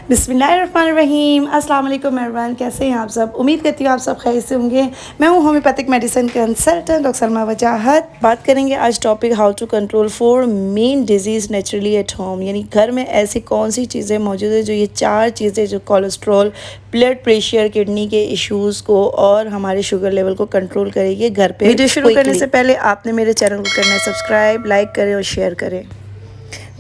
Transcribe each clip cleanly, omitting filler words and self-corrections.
बिस्मिल्लाहिर्रहमानिर्रहीम। अस्सलाम वालेकुम एवरीवन, कैसे हैं आप सब। उम्मीद करती हूँ आप सब खैरियत से होंगे। मैं हूँ homeopathic medicine consultant doctor Salma Wajahat. बात करेंगे आज topic how to control 4 main diseases naturally at home, यानी घर में ऐसी कौन सी चीज़ें मौजूद है जो ये 4 चीज़ें जो कोलेस्ट्रॉल, ब्लड प्रेशर, किडनी के इश्यूज़ को और हमारे शुगर लेवल को कंट्रोल करेगी घर पे। वीडियो शुरू करने से पहले आपने मेरे चैनल को करना है सब्सक्राइब, लाइक करें और शेयर करें।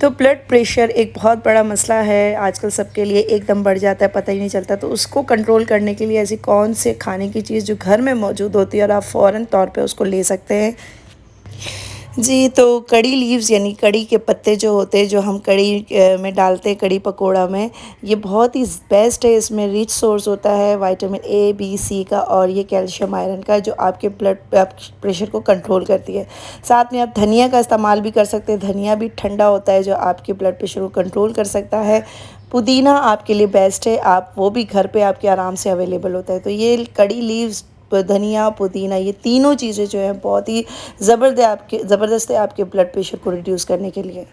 तो ब्लड प्रेशर एक बहुत बड़ा मसला है आजकल सबके लिए, एकदम बढ़ जाता है, पता ही नहीं चलता। तो उसको कंट्रोल करने के लिए ऐसी कौन से खाने की चीज़ जो घर में मौजूद होती है और आप फ़ौरन तौर पे उसको ले सकते हैं। जी, तो कड़ी लीव्स यानी कड़ी के पत्ते जो होते हैं, जो हम कड़ी में डालते हैं, कड़ी पकोड़ा में, ये बहुत ही बेस्ट है। इसमें रिच सोर्स होता है विटामिन ए, बी, सी का, और ये कैल्शियम, आयरन का, जो आपके ब्लड प्रेशर को कंट्रोल करती है। साथ में आप धनिया का इस्तेमाल भी कर सकते हैं। धनिया भी ठंडा होता है, जो आपके ब्लड प्रेशर को कंट्रोल कर सकता है। पुदीना आपके लिए बेस्ट है, आप वो भी घर पे आपके आराम से अवेलेबल होता है। तो ये कड़ी लीव्स, धनिया, पुदीना, ये तीनों चीज़ें जो हैं बहुत ही ज़बरदस्त है आपके ब्लड प्रेशर को रिड्यूस करने के लिए।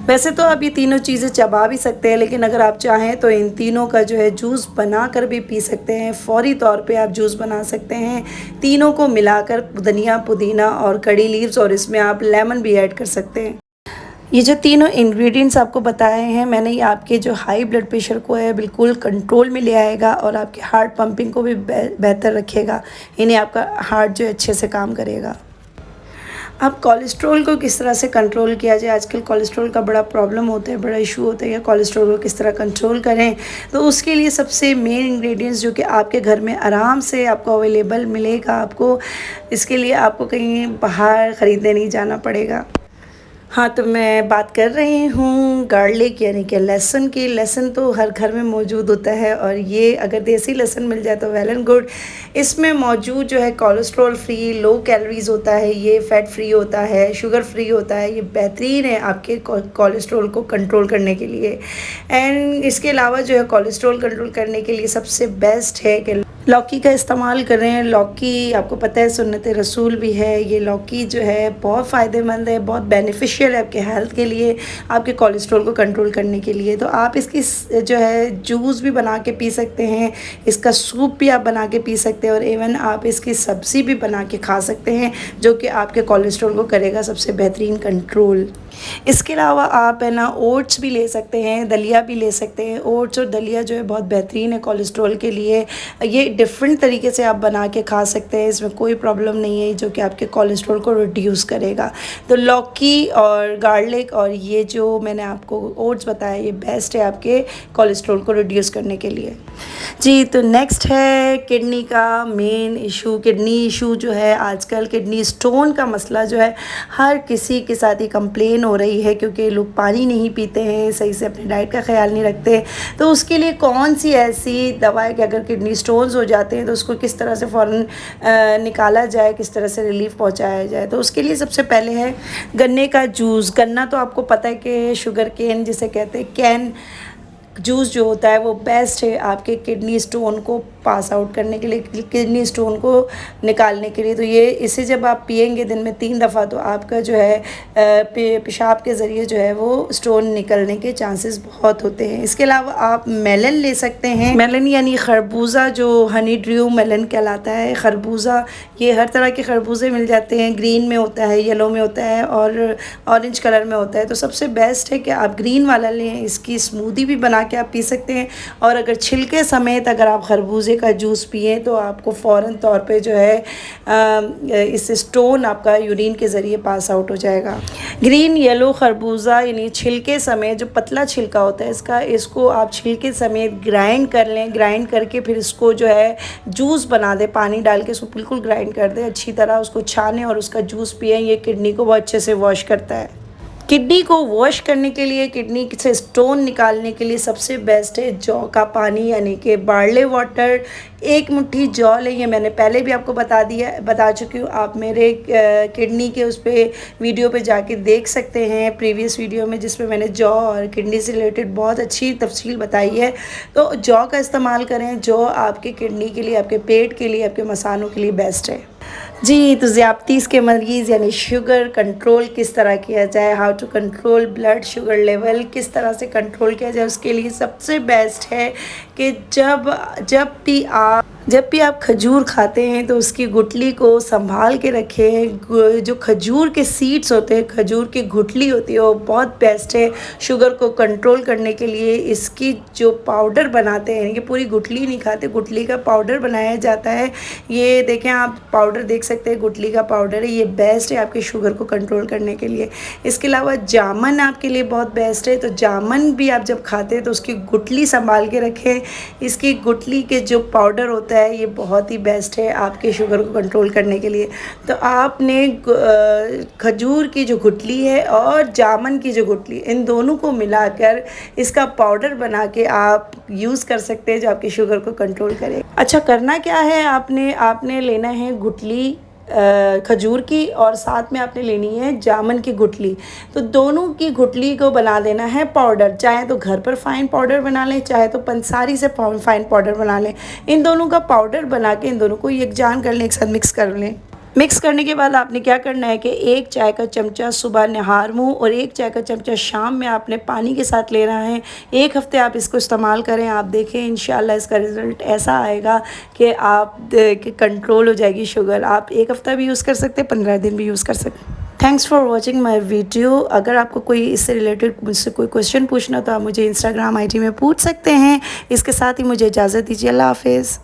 वैसे तो आप ये तीनों चीज़ें चबा भी सकते हैं, लेकिन अगर आप चाहें तो इन तीनों का जो है जूस बना कर भी पी सकते हैं। फ़ौरी तौर पे आप जूस बना सकते हैं तीनों को मिलाकर, धनिया, पुदीना और कड़ी लीव्स, और इसमें आप लेमन भी ऐड कर सकते हैं। ये जो तीनों इंग्रेडिएंट्स आपको बताए हैं मैंने, ये आपके जो हाई ब्लड प्रेशर को है बिल्कुल कंट्रोल में ले आएगा और आपके हार्ट पंपिंग को भी बेहतर रखेगा। इन्हें आपका हार्ट जो है अच्छे से काम करेगा। अब कोलेस्ट्रॉल को किस तरह से कंट्रोल किया जाए, आजकल कोलेस्ट्रॉल का बड़ा प्रॉब्लम होता है, बड़ा इशू होता है कि कोलेस्ट्रॉल को किस तरह कंट्रोल करें। तो उसके लिए सबसे मेन इंग्रेडिएंट्स जो कि आपके घर में आराम से आपको अवेलेबल मिलेगा, आपको इसके लिए आपको कहीं बाहर ख़रीदने नहीं जाना पड़ेगा। हाँ, तो मैं बात कर रही हूँ गार्लिक यानी कि लहसुन की। लहसुन तो हर घर में मौजूद होता है, और ये अगर देसी लहसुन मिल जाए तो वेल एंड गुड। इसमें मौजूद जो है कोलेस्ट्रॉल फ्री, लो कैलोरीज़ होता है, ये फ़ैट फ्री होता है, शुगर फ्री होता है। ये बेहतरीन है आपके कोलेस्ट्रॉल को कंट्रोल करने के लिए। एंड इसके अलावा जो है कोलेस्ट्रॉल कंट्रोल करने के लिए सबसे बेस्ट है कि लौकी का इस्तेमाल करें। लौकी आपको पता है सुन्नत रसूल भी है। ये लौकी जो है बहुत फ़ायदेमंद है, बहुत बेनिफिशियल है आपके हेल्थ के लिए, आपके कोलेस्ट्रॉल को कंट्रोल करने के लिए। तो आप इसकी जो है जूस भी बना के पी सकते हैं, इसका सूप भी आप बना के पी सकते हैं, और इवन आप इसकी सब्ज़ी भी बना के खा सकते हैं, जो कि आपके कोलेस्ट्रॉल को करेगा सबसे बेहतरीन कंट्रोल। इसके अलावा आप है ना ओट्स भी ले सकते हैं, दलिया भी ले सकते हैं। ओट्स और दलिया जो है बहुत बेहतरीन है कोलेस्ट्रॉल के लिए। ये डिफरेंट तरीके से आप बना के खा सकते हैं, इसमें कोई प्रॉब्लम नहीं है, जो कि आपके कोलेस्ट्रॉल को रिड्यूस करेगा। तो लौकी और गार्लिक और ये जो मैंने आपको ओट्स बताया, ये बेस्ट है आपके कोलेस्ट्रॉल को रिड्यूस करने के लिए। जी, तो नेक्स्ट है किडनी का मेन इशू। किडनी इशू जो है आजकल, किडनी स्टोन का मसला जो है हर किसी के साथ ही कंप्लेन हो रही है, क्योंकि लोग पानी नहीं पीते हैं, सही से अपने डाइट का ख्याल नहीं रखते। तो उसके लिए कौन सी ऐसी दवा है कि अगर किडनी स्टोन्स हो जाते हैं तो उसको किस तरह से फ़ौरन निकाला जाए, किस तरह से रिलीफ पहुंचाया जाए। तो उसके लिए सबसे पहले है गन्ने का जूस। गन्ना तो आपको पता है कि शुगर केन जिसे कहते हैं, कैन जूस जो होता है वो बेस्ट है आपके किडनी स्टोन को पास आउट करने के लिए, किडनी स्टोन को निकालने के लिए। तो ये इसे जब आप पिएंगे दिन में 3 दफ़ा, तो आपका जो है पेशाब के ज़रिए जो है वो स्टोन निकलने के चांसेस बहुत होते हैं। इसके अलावा आप मेलन ले सकते हैं। मेलन यानी खरबूजा, जो हनी ड्रू मेलन कहलाता है। खरबूजा, ये हर तरह के खरबूजे मिल जाते हैं, ग्रीन में होता है, येलो में होता है और ऑरेंज कलर में होता है। तो सबसे बेस्ट है कि आप ग्रीन वाला लें, इसकी स्मूदी भी बना के आप पी सकते हैं। और अगर छिलके समेत अगर आप खरबूजे का जूस पिए तो आपको फ़ौरन तौर पे जो है इससे स्टोन आपका यूरिन के ज़रिए पास आउट हो जाएगा। ग्रीन येलो खरबूजा यानी छिलके समेत, जो पतला छिलका होता है इसको आप छिलके समेत ग्राइंड कर लें। ग्राइंड करके फिर इसको जो है जूस बना दें, पानी डाल के उसको बिल्कुल ग्राइंड कर दें अच्छी तरह, उसको छानें और उसका जूस पिएं। ये किडनी को बहुत अच्छे से वॉश करता है। किडनी को वॉश करने के लिए, किडनी से स्टोन निकालने के लिए सबसे बेस्ट है जौ का पानी, यानी कि बार्ले वाटर। 1 मुट्ठी जौ लें, ये मैंने पहले भी आपको बता चुकी हूँ। आप मेरे किडनी के उस पर वीडियो पे जाके देख सकते हैं, प्रीवियस वीडियो में, जिसमें मैंने जौ और किडनी से रिलेटेड बहुत अच्छी तफसील बताई है। तो जौ का इस्तेमाल करें। जौ आपके किडनी के लिए, आपके पेट के लिए, आपके मसानों के लिए बेस्ट है। जी, तो ज़्यादतीस के मरीज़ यानी शुगर कंट्रोल किस तरह किया जाए, how to control blood sugar level किस तरह से कंट्रोल किया जाए, उसके लिए सबसे बेस्ट है कि जब भी आप खजूर खाते हैं तो उसकी गुठली को संभाल के रखें। जो खजूर के सीड्स होते हैं, खजूर की गुठली होती है, वो बहुत बेस्ट है शुगर को कंट्रोल करने के लिए। इसकी जो पाउडर बनाते हैं, ये पूरी गुठली नहीं खाते, गुठली का पाउडर बनाया जाता है। ये देखें, आप पाउडर देख सकते हैं, गुठली का पाउडर है, ये बेस्ट है आपके शुगर को कंट्रोल करने के लिए। इसके अलावा जामुन आपके लिए बहुत बेस्ट है, तो जामुन भी आप जब खाते हैं तो उसकी गुठली संभाल के रखें। इसकी गुठली के जो पाउडर होता है ये बहुत ही बेस्ट है आपके शुगर को कंट्रोल करने के लिए। तो आपने खजूर की जो गुठली है और जामुन की जो गुठली, इन दोनों को मिलाकर इसका पाउडर बना के आप यूज़ कर सकते हैं, जो आपके शुगर को कंट्रोल करे। अच्छा, करना क्या है, आपने लेना है गुठली खजूर की, और साथ में आपने लेनी है जामुन की गुठली। तो दोनों की गुठली को बना देना है पाउडर। चाहे तो घर पर फ़ाइन पाउडर बना लें, चाहे तो पंसारी से फ़ाइन पाउडर बना लें। इन दोनों का पाउडर बना के इन दोनों को यकजान कर लें, एक साथ मिक्स कर लें। मिक्स करने के बाद आपने क्या करना है कि 1 चाय का चमचा सुबह नहार मुँह और 1 चाय का चमचा शाम में आपने पानी के साथ लेना है। 1 हफ़्ते आप इसको इस्तेमाल करें, आप देखें इंशाल्लाह इसका रिज़ल्ट ऐसा आएगा कि कि कंट्रोल हो जाएगी शुगर। आप 1 हफ़्ता भी यूज़ कर सकते हैं, 15 दिन भी यूज़ कर सकते हैं। Thanks for watching my video. अगर आपको कोई इससे रिलेटेड मुझसे कोई क्वेश्चन पूछना तो आप मुझे इंस्टाग्राम ID में पूछ सकते हैं। इसके साथ ही मुझे इजाज़त दीजिए। अल्लाह हाफ़िज़।